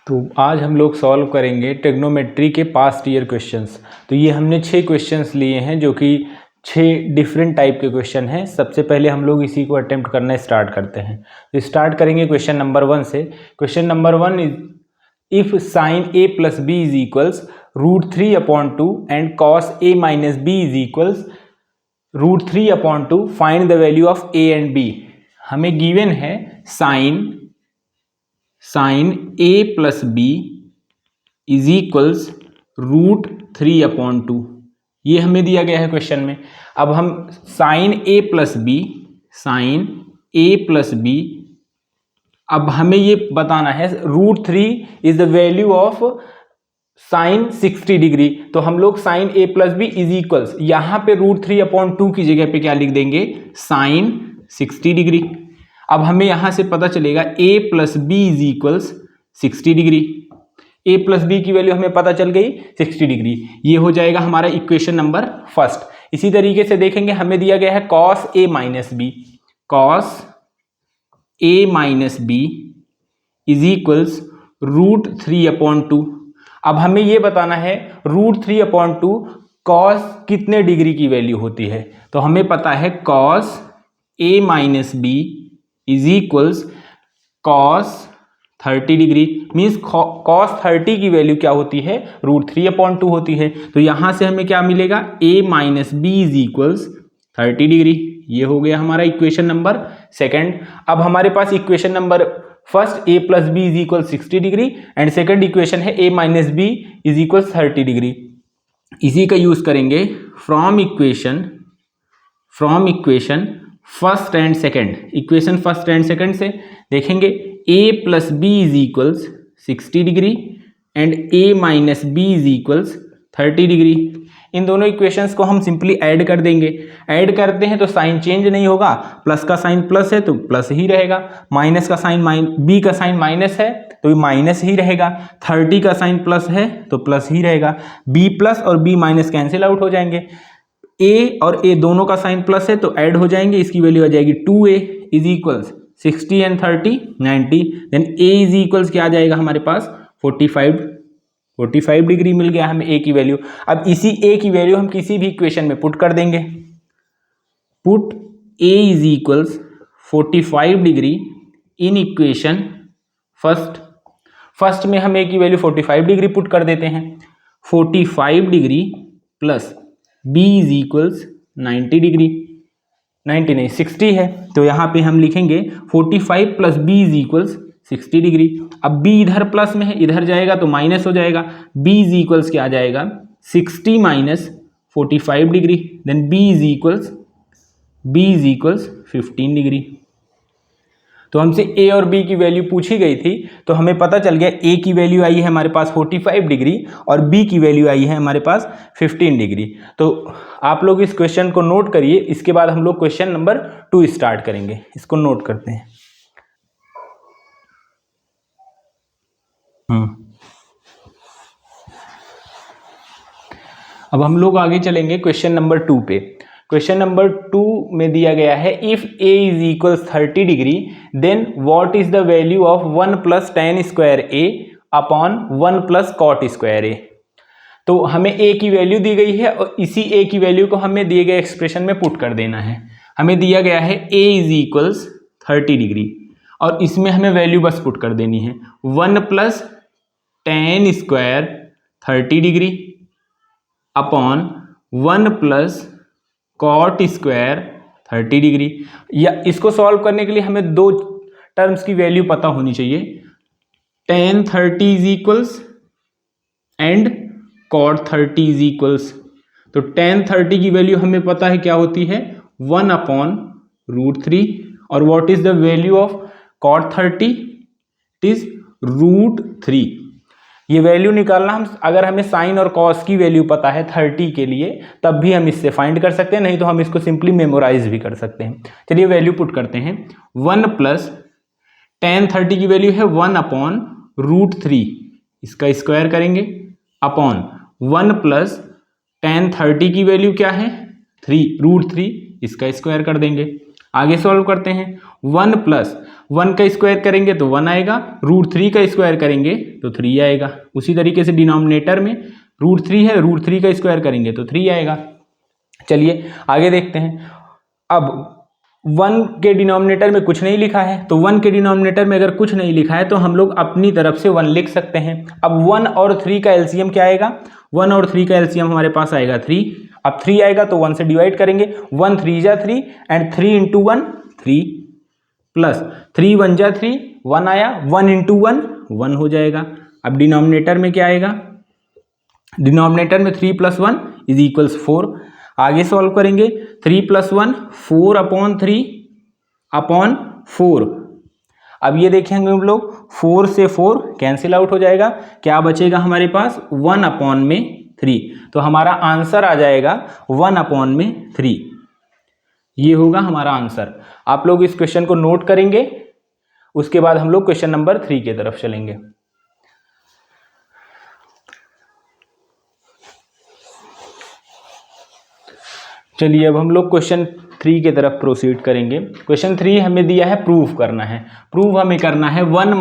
तो आज हम लोग सॉल्व करेंगे ट्रिग्नोमेट्री के पास्ट ईयर क्वेश्चंस। तो ये हमने 6 क्वेश्चंस लिए हैं जो कि 6 डिफरेंट टाइप के क्वेश्चन हैं। सबसे पहले हम लोग इसी को अटेम्प्ट करना स्टार्ट करते हैं। तो स्टार्ट करेंगे क्वेश्चन नंबर 1 से। Question number 1 is if sine A plus B is equals √3/2 and cos A minus B is equals √3/2 find the value of A and B. हमें गिवन है sine a plus B is equals √3/2, ये हमें दिया गया है question में। अब हम साइन a प्लस बी, अब हमें ये बताना है √3 is the value of sine 60 degree. तो हम लोग sine a plus B is equals, यहाँ पे √3/2 की जगह पे क्या लिख देंगे, साइन 60 डिग्री। अब हमें यहां से पता चलेगा a plus B is equals 60 degree. a plus B की वैल्यू हमें पता चल गई 60 डिग्री। ये हो जाएगा हमारा इक्वेशन नंबर फर्स्ट। इसी तरीके से देखेंगे, हमें दिया गया है cos a minus B is equals √3/2। अब हमें ये बताना है √3/2 cos कितने डिग्री की वैल्यू होती है। तो हमें पता है cos a minus B is equals cos 30 degree, means cos 30 की वैल्यू क्या होती है, √3/2 होती है। तो यहां से हमें क्या मिलेगा, a minus B is equals 30 degree. ये हो गया हमारा इक्वेशन नंबर सेकंड। अब हमारे पास equation number first a plus B is equal 60 degree and second equation है a minus B is equal 30 degree. इसी का यूज करेंगे from equation first and second. Equation first and second से देखेंगे a plus B is equals 60 degree and a minus B is equals 30 degree. इन दोनों equations को हम simply add कर देंगे। ऐड करते हैं तो साइन चेंज नहीं होगा, प्लस का साइन प्लस है तो प्लस ही रहेगा, माइनस का साइन बी का साइन माइनस है तो माइनस ही रहेगा, 30 का साइन प्लस है तो प्लस ही रहेगा। b प्लस और b माइनस कैंसिल आउट हो जाएंगे। a और a दोनों का साइन प्लस है तो ऐड हो जाएंगे, इसकी वैल्यू आ जाएगी 2a is equals 60 and 30 90। Then a is equals क्या आ जाएगा हमारे पास 45 डिग्री मिल गया हमें a की वैल्यू। अब इसी a की वैल्यू हम किसी भी इक्वेशन में पुट कर देंगे। Put a is equals 45 degree in equation first में हम a की वैल्यू 45 डिग्री पुट कर देते हैं। 45 degree plus b is equals 90 degree, 90 नहीं 60 है तो यहाँ पे हम लिखेंगे 45 plus b is equals 60 degree. अब b इधर प्लस में है, इधर जाएगा तो माइनस हो जाएगा, b इज इक्वल्स क्या आ जाएगा 60 minus 45 degree. Then b is equals 15 degree. तो हमसे a और b की वैल्यू पूछी गई थी तो हमें पता चल गया a की वैल्यू आई है हमारे पास 45 डिग्री और b की वैल्यू आई है हमारे पास 15 डिग्री। तो आप लोग इस क्वेश्चन को नोट करिए, इसके बाद हम लोग क्वेश्चन नंबर 2 स्टार्ट करेंगे। इसको नोट करते हैं। अब हम लोग आगे चलेंगे क्वेश्चन नंबर 2 पे। क्वेश्चन नंबर 2 में दिया गया है if a is equals 30 degree then what is the value of 1 plus tan square a upon 1 plus cot square a। तो हमें a की वैल्यू दी गई है और इसी a की वैल्यू को हमें दिए गए एक्सप्रेशन में पुट कर देना है। हमें दिया गया है a इज इक्वल्स 30 डिग्री और इसमें हमें वैल्यू बस पुट कर देनी है 1 plus tan square 30 degree upon 1 plus cot square 30 degree. या इसको सॉल्व करने के लिए हमें दो टर्म्स की वैल्यू पता होनी चाहिए, tan 30 is equals and cot 30 is equals. तो tan 30 की वैल्यू हमें पता है क्या होती है 1/√3 और what is the value of cot 30, it is √3। ये वैल्यू निकालना हम, अगर हमें साइन और कॉस की वैल्यू पता है 30 के लिए तब भी हम इससे फाइंड कर सकते हैं, नहीं तो हम इसको सिंपली मेमोराइज भी कर सकते हैं। चलिए वैल्यू पुट करते हैं। 1 प्लस tan 30 की वैल्यू है 1/√3, इसका स्क्वायर करेंगे अपॉन 1 प्लस tan 30 की वैल्यू क्या है 3 √3, इसका स्क्वायर कर देंगे। आगे सॉल्व करते हैं। 1 प्लस 1 का स्क्वायर करेंगे तो 1 आएगा, √3 का स्क्वायर करेंगे तो 3 आएगा। उसी तरीके से डिनोमिनेटर में √3 है, √3 का स्क्वायर करेंगे तो 3 आएगा। चलिए आगे देखते हैं। अब 1 के डिनोमिनेटर में कुछ नहीं लिखा है, तो 1 के डिनोमिनेटर में अगर कुछ नहीं लिखा है तो हम लोग अपनी तरफ से 1 लिख सकते हैं। अब 1 और 3 का एलसीएम क्या आएगा? 1 और 3 का एलसीएम हमारे पास आएगा 3। अब 3 आएगा तो 1 से डिवाइड करेंगे, 1 3 जा 3 एंड 3 इंटू 1 3 प्लस 3 1 जा 3 1 आया, 1 इंटू 1 1 हो जाएगा। अब डिनोमिनेटर में क्या आएगा? डिनोमिनेटर में 3 + 1 = 4। आगे सॉल्व करेंगे, 3 + 1 4/3/4। अब ये देखेंगे हम लोग 4 से 4 कैंसिल आउट हो जाएगा, क्या बचेगा हमारे पास? 1/3। तो हमारा आंसर आ जाएगा 1/3। ये होगा हमारा आंसर। आप लोग इस क्वेश्चन को नोट करेंगे, उसके बाद हम लोग क्वेश्चन नंबर 3 की तरफ चलेंगे। चलिए अब हम लोग क्वेश्चन 3 की तरफ प्रोसीड करेंगे। क्वेश्चन 3 हमें दिया है, प्रूफ करना है। प्रूफ हमें करना है 1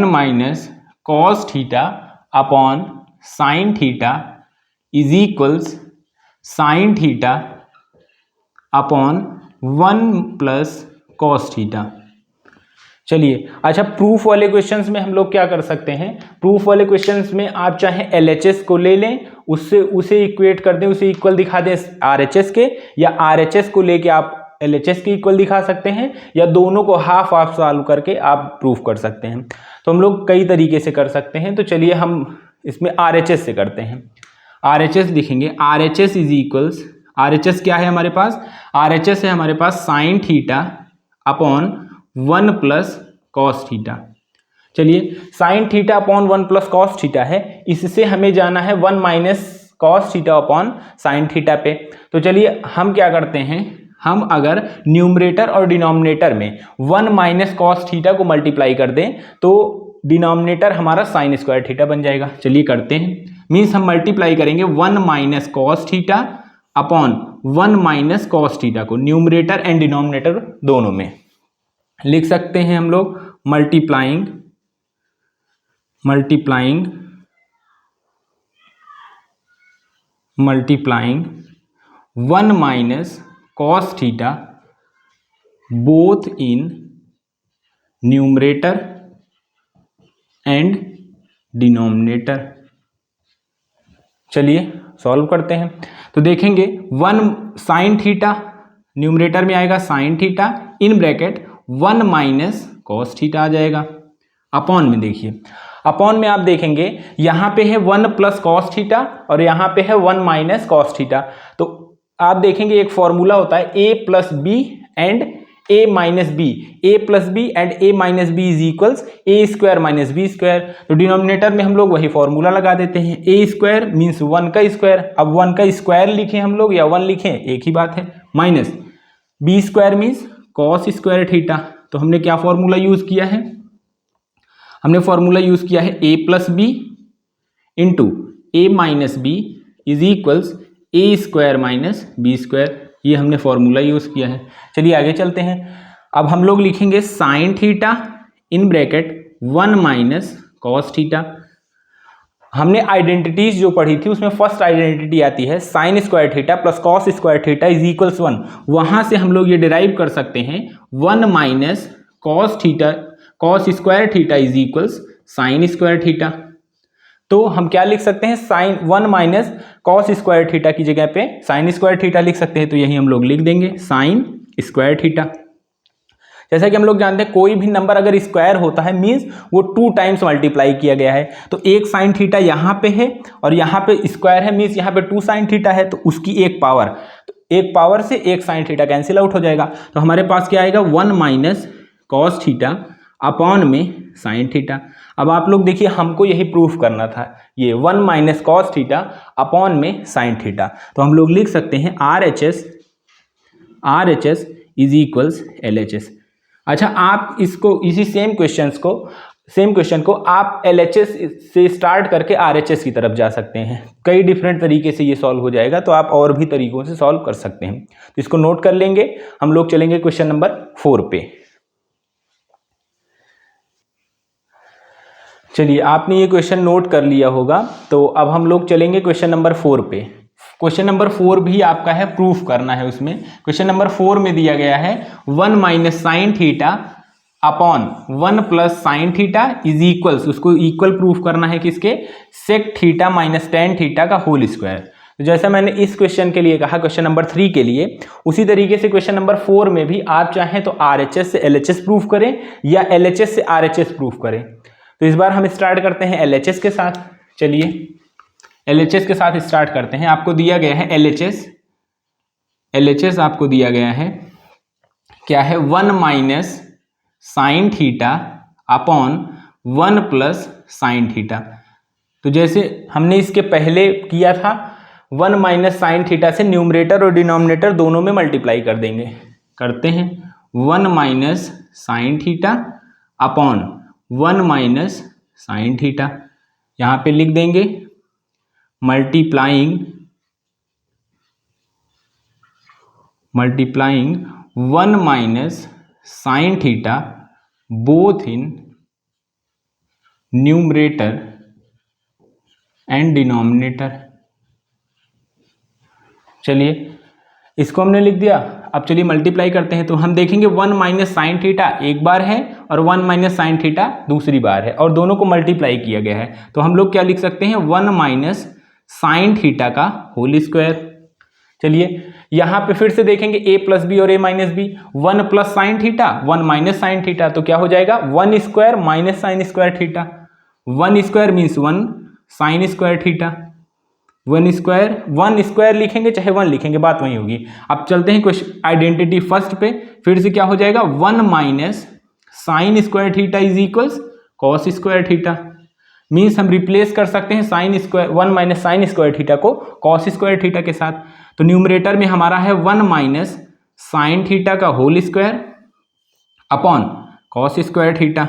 minus cos theta upon sine theta is equals sine theta upon 1 plus cos theta. चलिए अच्छा, प्रूफ वाले क्वेश्चंस में हम लोग क्या कर सकते हैं? प्रूफ वाले क्वेश्चंस में आप चाहे LHS को ले लें, उसे इक्वेट कर दें, उसे इक्वल दिखा दें RHS के, या RHS को लेके आप LHS के इक्वल दिखा सकते हैं, या दोनों को हाफ हाफ सॉल्व करके आप प्रूफ कर सकते हैं। तो हम लोग कई तरीके से कर सकते हैं। तो चलिए हम इसमें RHS से करते हैं। RHS लिखेंगे, RHS इज इक्वल्स, RHS क्या है हमारे पास? RHS है हमारे पास sine theta upon 1 plus cos theta. चलिए sine theta upon 1 plus cos theta है, इससे हमें जाना है 1 minus cos theta upon sine theta पे। तो चलिए हम क्या करते हैं, हम अगर न्यूमरेटर और डिनोमिनेटर में 1 माइनस कॉस थीटा को मल्टीप्लाई कर दें तो डिनोमिनेटर हमारा साइन स्क्वायर थीटा बन जाएगा। चलिए करते हैं। मीन्स हम मल्टीप्लाई करेंगे 1 minus cos theta upon 1 minus cos theta को न्यूमरेटर एंड डिनोमिनेटर दोनों में लिख सकते हैं हम लोग। Multiplying 1 minus cos theta both in numerator and denominator. चलिए सॉल्व करते हैं। तो देखेंगे 1 साइन थीटा न्यूमरेटर में आएगा sine theta, in bracket 1 minus cos theta आ जाएगा। अपॉन में देखिए, अपॉन में आप देखेंगे यहाँ पे है 1 प्लस कॉस थीटा और यहाँ पे है 1 माइनस कॉस थीटा। तो आप देखेंगे एक फॉर्मूला होता है a plus B and a minus B, a plus B and a minus B is equals a square minus B square. तो डिनोमिनेटर में हम लोग वही फॉर्मूला लगा देते हैं, a स्क्वायर मीन्स 1 का स्क्वायर। अब 1 का स्क्वायर लिखें हम लोग या 1 लिखें एक ही बात है, minus b square means cos square theta. तो हमने क्या फॉर्मूला यूज किया है? हमने फॉर्मूला यूज किया है a plus B into a minus B is equals a square minus B square. ये हमने फॉर्मूला यूज किया है। चलिए आगे चलते हैं। अब हम लोग लिखेंगे sine theta in bracket 1 minus cos theta. हमने आइडेंटिटीज जो पढ़ी थी उसमें फर्स्ट आइडेंटिटी आती है sine square theta plus cos square theta is equals 1। वहां से हम लोग ये डिराइव कर सकते हैं 1 minus cos theta cos square theta is equals sine square theta. तो हम क्या लिख सकते हैं? Sine 1 minus cos square theta की जगह पे साइन स्क्वायर थीटा लिख सकते हैं। तो यही हम लोग लिख देंगे साइन स्क्वायर थीटा। जैसा कि हम लोग जानते हैं कोई भी नंबर अगर स्क्वायर होता है मीन्स वो 2 टाइम्स मल्टीप्लाई किया गया है। तो एक साइन थीटा यहाँ पे है और यहाँ पे स्क्वायर है मीन्स यहाँ पे 2 साइन थीटा है, तो उसकी एक पावर, तो एक पावर से एक साइन थीटा कैंसिल आउट हो जाएगा। तो हमारे पास क्या आएगा? 1 माइनस कॉस थीटा अपॉन में साइन थीटा। अब आप लोग देखिए हमको यही प्रूफ करना था, ये 1 माइनस कॉस थीटा अपॉन में साइन थीटा। तो हम लोग लिख सकते हैं RHS इज इक्वल्स LHS। अच्छा, आप इसको इसी सेम क्वेश्चन को आप LHS से स्टार्ट करके RHS की तरफ जा सकते हैं। कई डिफरेंट तरीके से ये सॉल्व हो जाएगा, तो आप और भी तरीकों से सॉल्व कर सकते हैं। तो इसको नोट कर लेंगे। हम लोग चलेंगे क्वेश्चन नंबर 4 पे। चलिए, आपने ये क्वेश्चन नोट कर लिया होगा, तो अब हम लोग चलेंगे क्वेश्चन नंबर 4 पे। क्वेश्चन नंबर 4 भी आपका है, प्रूफ करना है उसमें। क्वेश्चन नंबर 4 में दिया गया है 1 minus sine theta upon 1 plus sine theta is equals, उसको इक्वल प्रूफ करना है किसके, sec theta minus ten theta का होल स्क्वायर। तो जैसा मैंने इस क्वेश्चन के लिए कहा, क्वेश्चन नंबर 3 के लिए, उसी तरीके से क्वेश्चन नंबर 4 में भी आप चाहें तो RHS से LHS प्रूफ करें या LHS से RHS प्रूफ करें। तो इस बार हम स्टार्ट करते हैं LHS के साथ। चलिए, LHS के साथ स्टार्ट करते हैं। आपको दिया गया है LHS आपको दिया गया है क्या है, 1 minus sine theta upon 1 plus sine theta. तो जैसे हमने इसके पहले किया था, 1 माइनस साइन थीटा से न्यूमरेटर और डिनोमिनेटर दोनों में मल्टीप्लाई कर देंगे। करते हैं 1 minus sine theta upon 1 minus sine theta, यहाँ पे लिख देंगे multiplying 1 minus sine theta both in numerator and denominator. चलिए, इसको हमने लिख दिया। अब चलिए मल्टीप्लाई करते हैं, तो हम देखेंगे 1 माइनस साइन थीटा एक बार है और 1 माइनस साइन थीटा दूसरी बार है, और दोनों को मल्टीप्लाई किया गया है। तो हम लोग क्या लिख सकते हैं, 1 माइनस साइन थीटा का होल स्क्वायर। चलिए, यहाँ पे फिर से देखेंगे a प्लस बी और a minus B, 1 plus sine theta 1 minus sine theta, तो क्या हो जाएगा 1 square minus sine square theta. 1 square means 1 sine square theta, 1 square लिखेंगे चाहे 1 लिखेंगे, बात वही होगी। अब चलते हैं क्वेश्चन आइडेंटिटी फर्स्ट पे, फिर से क्या हो जाएगा 1 minus sine square theta is equals cos square theta. Means हम रिप्लेस कर सकते हैं sine square 1 minus sine square theta को कॉस स्क्वायर थीटा के साथ। तो न्यूमरेटर में हमारा है 1 माइनस साइन थीटा का whole square upon cos square theta.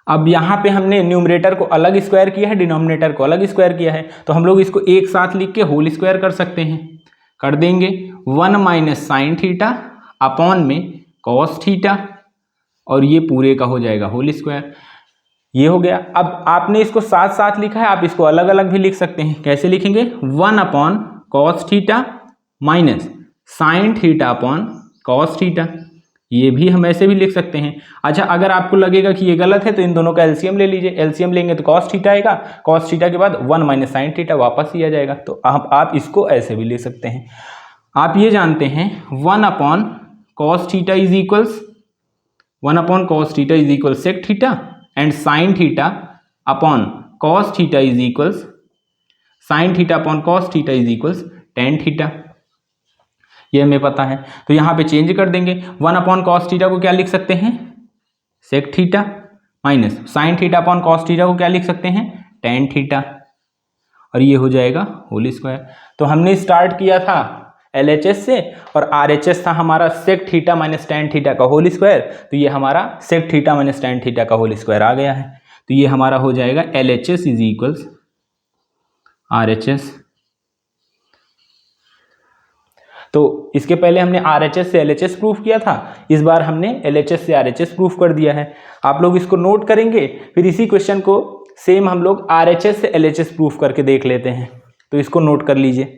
अब यहाँ पे हमने न्यूमरेटर को अलग स्क्वायर किया है, डिनोमिनेटर को अलग स्क्वायर किया है, तो हम लोग इसको एक साथ लिख के होल स्क्वायर कर सकते हैं। कर देंगे 1 माइनस साइन थीटा अपॉन में कॉस थीटा, और ये पूरे का हो जाएगा होल स्क्वायर। ये हो गया। अब आपने इसको साथ साथ लिखा है, आप इसको अलग अलग भी लिख सकते हैं। कैसे लिखेंगे, 1 upon cos theta minus sine theta upon cos theta, ये भी हम ऐसे भी लिख सकते हैं। अच्छा, अगर आपको लगेगा कि ये गलत है तो इन दोनों का एलसीएम ले लीजिए। एलसीएम लेंगे तो कॉस थीटा आएगा, कॉस थीटा के बाद 1 माइनस साइन थीटा वापस ही आ जाएगा। तो आप इसको ऐसे भी ले सकते हैं। आप ये जानते हैं 1 upon cos theta is equals 1 upon cos theta is equal sec theta and sine theta upon cos theta is equals sine theta upon cos theta is equals tan theta. ये हमें पता है, तो यहाँ पे चेंज कर देंगे। 1 अपॉन कॉस थीटा को क्या लिख सकते हैं, sec theta, minus sine theta upon cos theta को क्या लिख सकते हैं, टेन थीटा, और ये हो जाएगा होल स्क्वायर। तो हमने स्टार्ट किया था LHS से, और RHS था हमारा sec theta minus ten theta का होल स्क्वायर। तो ये हमारा sec theta minus ten theta का होल स्क्वायर आ गया है। तो ये हमारा हो जाएगा LHS इज इक्वल्स RHS। तो इसके पहले हमने RHS से LHS प्रूफ किया था, इस बार हमने LHS से RHS प्रूफ कर दिया है। आप लोग इसको नोट करेंगे, फिर इसी क्वेश्चन को सेम हम लोग RHS से LHS प्रूफ करके देख लेते हैं। तो इसको नोट कर लीजिए।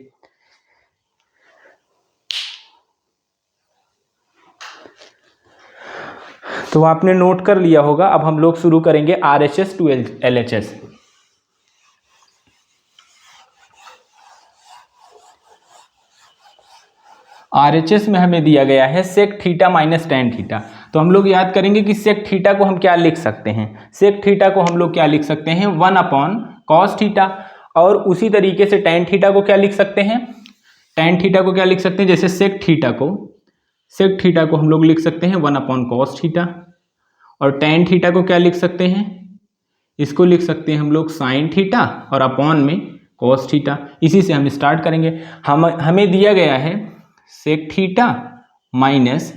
तो आपने नोट कर लिया होगा। अब हम लोग शुरू करेंगे RHS टू LHS। RHS में हमें दिया गया है sec theta minus ten theta. तो हम लोग याद करेंगे कि सेक थीटा को हम क्या लिख सकते हैं, सेक थीटा को हम लोग क्या लिख सकते हैं, 1 अपॉन कॉस थीटा। और उसी तरीके से टेन थीटा को क्या लिख सकते हैं, टेन थीटा को क्या लिख सकते हैं, जैसे सेक थीटा को हम लोग लिख सकते हैं 1 अपॉन कॉस थीटा। और टेन थीटा को क्या लिख सकते हैं, इसको लिख सकते हैं हम लोग साइन थीटा और अपॉन में कॉस थीटा। इसी से हम स्टार्ट करेंगे। हमें दिया गया है sec theta minus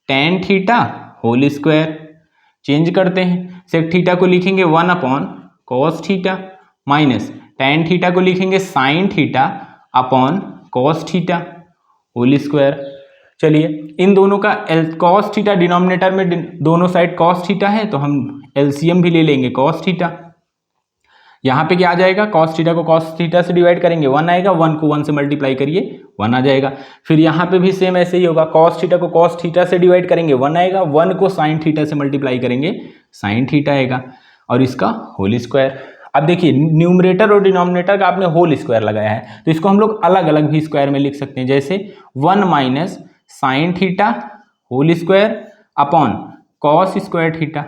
ten theta whole square. Change करते हैं, सेक थीटा को लिखेंगे 1 upon cos theta minus ten theta को लिखेंगे sine theta upon cos theta whole square. चलिए, इन दोनों का cos थीटा डिनोमिनेटर में दोनों साइड cos थीटा है तो हम एलसीएम भी ले लेंगे cos थीटा। यहाँ पे क्या आ जाएगा, cos थीटा को cos थीटा से डिवाइड करेंगे 1 आएगा, 1 को 1 से मल्टीप्लाई करिए 1 आ जाएगा। फिर यहाँ पे भी सेम ऐसे ही होगा, cos थीटा को cos थीटा से डिवाइड करेंगे 1 आएगा, 1 को sin थीटा से मल्टीप्लाई करेंगे sin थीटा आएगा और इसका होल स्क्वायर। अब देखिए न्यूमरेटर और डिनोमिनेटर का आपने होल स्क्वायर लगाया है तो इसको हम लोग अलग अलग भी स्क्वायर में लिख सकते हैं, जैसे 1 minus sine theta whole square upon cos square theta.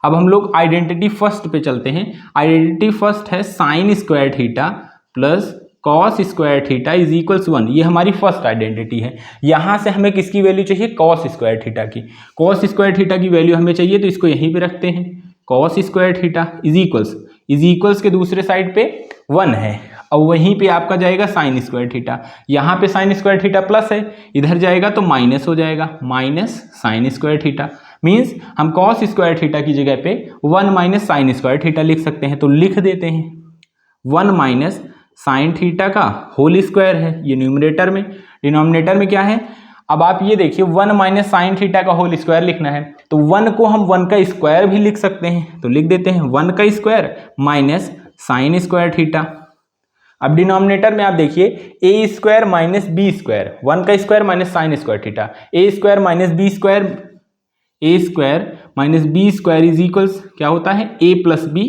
अब हम लोग आइडेंटिटी फर्स्ट पे चलते हैं। आइडेंटिटी फर्स्ट है sine square theta plus cos square theta is equals 1। ये हमारी फर्स्ट आइडेंटिटी है। यहाँ से हमें किसकी वैल्यू चाहिए, कॉस स्क्वायर थीटा की। कॉस स्क्वायर थीटा की वैल्यू हमें चाहिए तो इसको यहीं पे रखते हैं। Cos square theta is equals के दूसरे साइड पे 1 है और वहीं पे आपका जाएगा साइन स्क्वायर थीटा। यहाँ पे साइन स्क्वायर थीटा प्लस है, इधर जाएगा तो माइनस हो जाएगा, minus sine square theta. Means हम कॉस स्क्वायर थीटा की जगह पे 1 माइनस साइन स्क्वायर थीटा लिख सकते हैं। तो लिख देते हैं 1 माइनस साइन थीटा का होल स्क्वायर है, ये न्यूमरेटर में। डिनोमिनेटर में क्या है, अब आप ये देखिए 1 माइनस साइन थीटा का होल स्क्वायर लिखना है तो 1 को हम 1 का स्क्वायर भी लिख सकते हैं। तो लिख देते हैं 1 का square minus sine square theta. अब डिनोमिनेटर में आप देखिए A square minus B square, 1 का square minus sine square theta, A square minus B square, A square minus B square is equals क्या होता है, ए प्लस बी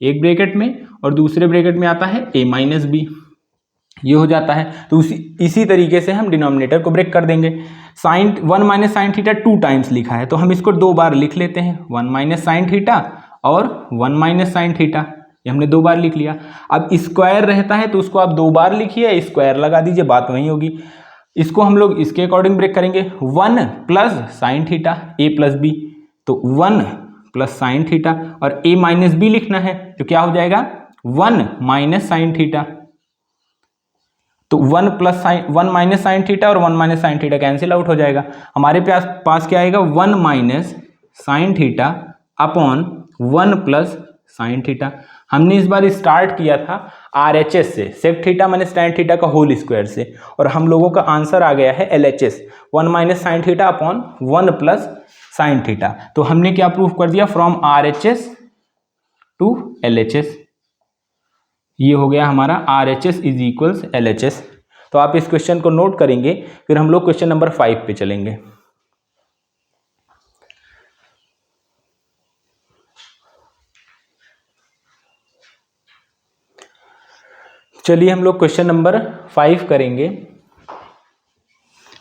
एक bracket में और दूसरे ब्रैकेट में आता है ए माइनस बी, ये हो जाता है। तो इसी तरीके से हम डिनोमिनेटर को ब्रेक कर देंगे। Sine 1 minus sine theta 2 times लिखा है तो हम इसको 2 बार लिख लेते हैं, 1 माइनस साइन थीटा और 1 माइनस साइन थीटा, ये हमने 2 बार लिख लिया। अब स्क्वायर रहता है तो उसको आप 2 बार लिखिए, स्क्वायर लगा दीजिए, बात वही होगी। इसको हम लोग इसके अकॉर्डिंग ब्रेक करेंगे, 1 प्लस साइन थीटा ए प्लस बी, तो 1 प्लस साइन थीटा और ए माइनस बी लिखना है तो क्या हो जाएगा 1 माइनस साइन थीटा। तो 1 माइनस साइन थीटा और 1 minus sine theta cancel out हो जाएगा। हमारे पास क्या आएगा 1 minus sine theta upon 1 plus sine theta. हमने इस बार स्टार्ट किया था RHS से, sec theta minus sine theta का होल स्क्वायर से, और हम लोगों का आंसर आ गया है LHS 1 minus sine theta upon 1 plus sine theta. तो हमने क्या प्रूफ कर दिया, फ्रॉम RHS टू LHS। ये हो गया हमारा RHS इज इक्वल्स LHS। तो आप इस क्वेश्चन को नोट करेंगे, फिर हम लोग क्वेश्चन नंबर 5 पे चलेंगे। चलिए हम लोग क्वेश्चन नंबर 5 करेंगे।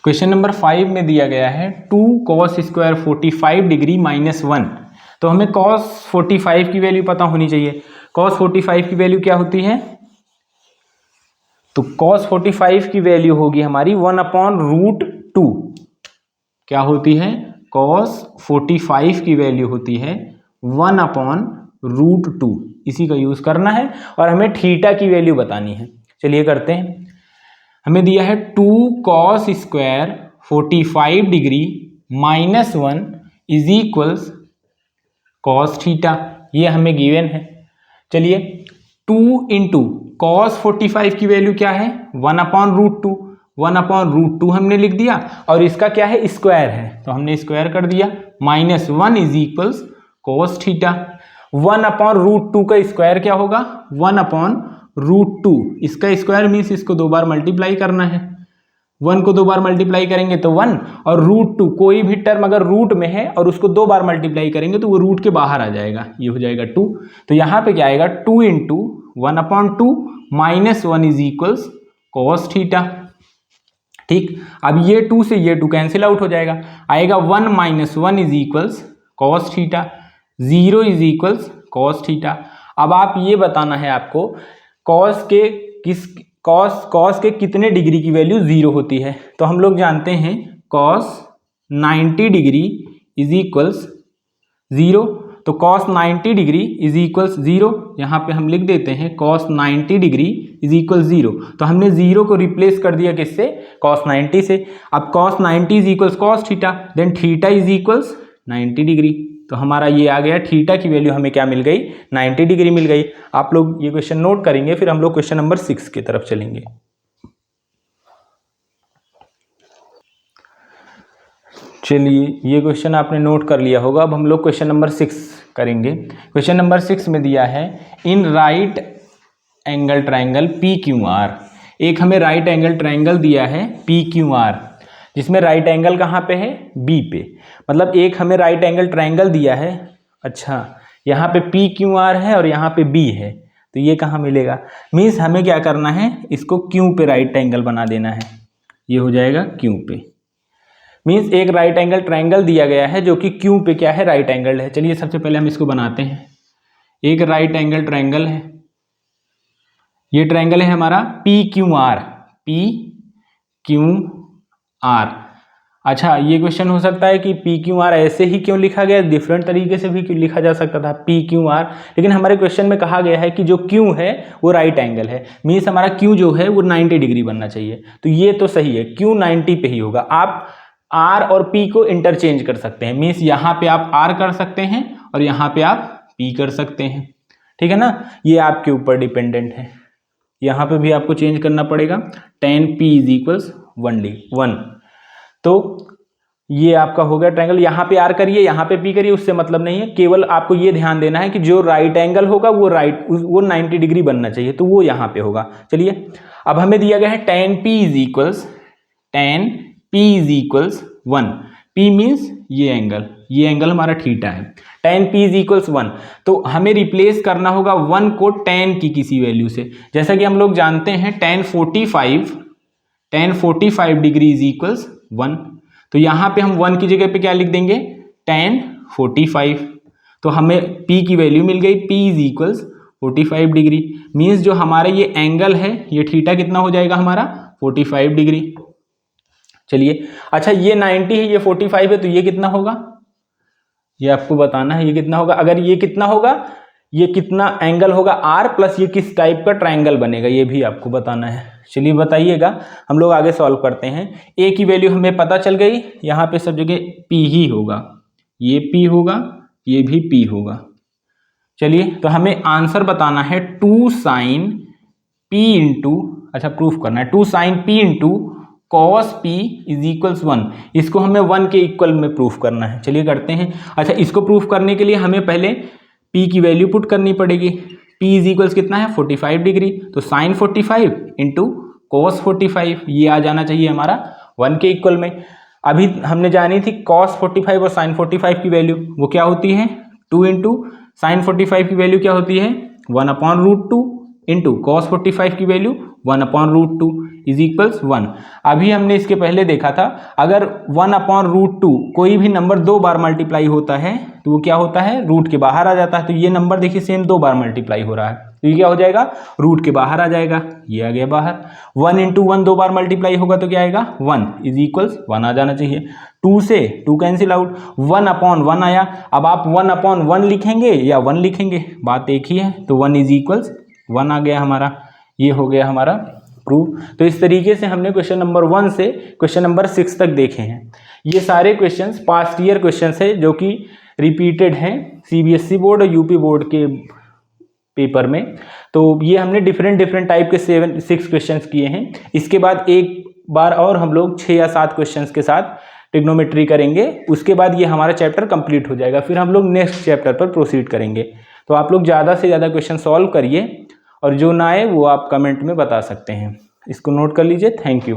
क्वेश्चन नंबर 5 में दिया गया है 2 cos स्क्वायर 45 डिग्री माइनस 1। तो हमें cos 45 की वैल्यू पता होनी चाहिए। cos 45 की वैल्यू क्या होती है, तो cos 45 की वैल्यू होगी हमारी 1/√2। क्या होती है, cos 45 की वैल्यू होती है 1/√2। इसी का यूज करना है और हमें थीटा की वैल्यू बतानी है। चलिए करते हैं। हमें दिया है 2 cos square 45 degree minus 1 is equals cos theta, ये हमें गिवन है। चलिए 2 इंटू cos 45 की वैल्यू क्या है 1/√2, 1/√2 हमने लिख दिया और इसका क्या है स्क्वायर है तो हमने स्क्वायर कर दिया, minus 1 is equals cos theta. 1/√2 का स्क्वायर क्या होगा 1/√2, इसका स्क्वायर मीन्स इसको 2 बार मल्टीप्लाई करना है। 1 को 2 बार मल्टीप्लाई करेंगे तो 1 और √2, कोई भी टर्म अगर रूट में है और उसको 2 बार मल्टीप्लाई करेंगे तो वो रूट के बाहर आ जाएगा, ये हो जाएगा 2। तो यहाँ पे क्या आएगा 2 into 1/2 minus 1 is equals cos theta. ठीक, अब ये 2 से ये 2 कैंसिल आउट हो जाएगा, आएगा 1 minus 1 is equals cos theta, 0 is equals cos theta. अब आप ये बताना है आपको cos के कितने डिग्री की वैल्यू 0 होती है। तो हम लोग जानते हैं cos 90 डिग्री इज इक्वल्स 0, तो cos 90 डिग्री इज इक्वल्स 0, यहाँ पे हम लिख देते हैं cos 90 डिग्री इज इक्वल्स 0। तो हमने 0 को रिप्लेस कर दिया किससे, cos 90 से। अब cos 90 is equals cos theta, then theta is equals 90 degree. तो हमारा ये आ गया, थीटा की वैल्यू हमें क्या मिल गई 90 डिग्री मिल गई। आप लोग ये क्वेश्चन नोट करेंगे, फिर हम लोग क्वेश्चन नंबर 6 की तरफ चलेंगे। चलिए ये क्वेश्चन आपने नोट कर लिया होगा। अब हम लोग क्वेश्चन नंबर 6 करेंगे। क्वेश्चन नंबर 6 में दिया है in right angle triangle P Q R. एक हमें राइट एंगल ट्राइंगल दिया है पी क्यू आर, जिसमें राइट एंगल कहाँ पे है, बी पे। मतलब एक हमें राइट एंगल ट्राइंगल दिया है, अच्छा यहाँ पे पी क्यू आर है और यहाँ पे बी है, तो ये कहाँ मिलेगा। मीन्स हमें क्या करना है, इसको क्यू पे राइट एंगल बना देना है, ये हो जाएगा क्यू पे। मीन्स एक राइट एंगल ट्राइंगल दिया गया है जो कि क्यू पे क्या है, राइट एंगल है। चलिए सबसे पहले हम इसको बनाते हैं। एक राइट एंगल ट्राइंगल है, ये ट्राइंगल है हमारा P Q R, P Q R. अच्छा ये क्वेश्चन हो सकता है कि पी क्यू आर ऐसे ही क्यों लिखा गया, डिफरेंट तरीके से भी लिखा जा सकता था पी क्यू आर, लेकिन हमारे क्वेश्चन में कहा गया है कि जो क्यू है वो राइट एंगल है। मीन्स हमारा क्यू जो है वो 90 डिग्री बनना चाहिए, तो ये तो सही है, क्यू 90 पे ही होगा। आप आर और पी को इंटरचेंज कर सकते हैं, मीन्स यहाँ पे आप आर कर सकते हैं और यहाँ पे आप पी कर सकते हैं, ठीक है ना। ये आपके ऊपर डिपेंडेंट है, यहाँ पे भी आपको चेंज करना पड़ेगा। tan p is 1। तो ये आपका हो गया ट्रायंगल। यहाँ पे आर करिए, यहाँ पे पी करिए, उससे मतलब नहीं है, केवल आपको ये ध्यान देना है कि जो राइट एंगल होगा वो वो 90 डिग्री बनना चाहिए, तो वो यहाँ पे होगा। चलिए अब हमें दिया गया है tan p is equals 1। p means ये एंगल हमारा थीटा है। tan p इज इक्वल्स 1, तो हमें रिप्लेस करना होगा 1 को tan की किसी वैल्यू से। जैसा कि हम लोग जानते हैं tan 45 डिग्री इज इक्वल्स 1, तो यहाँ पे हम 1 की जगह पे क्या लिख देंगे, tan 45। तो हमें p की वैल्यू मिल गई, p is equals 45 degree. Means जो हमारा ये एंगल है, ये थीटा कितना हो जाएगा हमारा, 45 डिग्री। चलिए अच्छा ये 90 है, ये 45 है, तो ये कितना होगा, ये आपको बताना है, ये कितना होगा। अगर ये कितना होगा, ये कितना एंगल होगा r प्लस ये किस टाइप का ट्राइंगल बनेगा, ये भी आपको बताना है। चलिए बताइएगा, हम लोग आगे सॉल्व करते हैं। a की वैल्यू हमें पता चल गई, यहाँ पे सब जगह p ही होगा, ये p होगा, ये भी p होगा। चलिए तो हमें आंसर बताना है 2 sin p इंटू, अच्छा प्रूफ करना है, 2 sin p into cos p is equals 1। इसको हमें 1 के इक्वल में प्रूफ करना है। चलिए करते हैं। अच्छा इसको प्रूफ करने के लिए हमें पहले p की वैल्यू पुट करनी पड़ेगी। p इज इक्वल्स कितना है, 45 डिग्री, तो साइन 45 इंटू cos 45, ये आ जाना चाहिए हमारा 1 के इक्वल में। अभी हमने जानी थी cos 45 और sin 45 की वैल्यू, वो क्या होती है, 2 इंटू साइन 45 की वैल्यू क्या होती है, 1/√2 इंटू cos 45 की वैल्यू 1/√2 इज इक्वल्स 1। अभी हमने इसके पहले देखा था, अगर 1/√2 कोई भी नंबर 2 बार मल्टीप्लाई होता है तो वो क्या होता है, रूट के बाहर आ जाता है। तो ये नंबर देखिए सेम 2 बार मल्टीप्लाई हो रहा है, तो ये क्या हो जाएगा, रूट के बाहर आ जाएगा, ये आ गया बाहर। 1 इंटू 1 2 बार मल्टीप्लाई होगा तो क्या आएगा, 1 इज इक्वल्स 1 आ जाना चाहिए। 2 से 2 कैंसिल आउट, 1/1 आया। अब आप 1/1 लिखेंगे या 1 लिखेंगे, बात एक ही है, तो 1 इज इक्वल्स 1 आ गया हमारा, ये हो गया हमारा प्रूफ। तो इस तरीके से हमने क्वेश्चन नंबर 1 से क्वेश्चन नंबर 6 तक देखे हैं। ये सारे क्वेश्चंस पास्ट ईयर क्वेश्चंस है जो कि रिपीटेड हैं सीबीएसई बोर्ड और यूपी बोर्ड के पेपर में। तो ये हमने डिफरेंट टाइप के 6 क्वेश्चंस किए हैं। इसके बाद एक बार और हम लोग 6 या 7 क्वेश्चंस के साथ ट्रिग्नोमेट्री करेंगे, उसके बाद ये हमारा चैप्टर कंप्लीट हो जाएगा, फिर हम लोग नेक्स्ट चैप्टर पर प्रोसीड करेंगे। तो आप लोग ज़्यादा से ज़्यादा क्वेश्चन सॉल्व करिए, और जो ना आए वो आप कमेंट में बता सकते हैं। इसको नोट कर लीजिए। Thank you.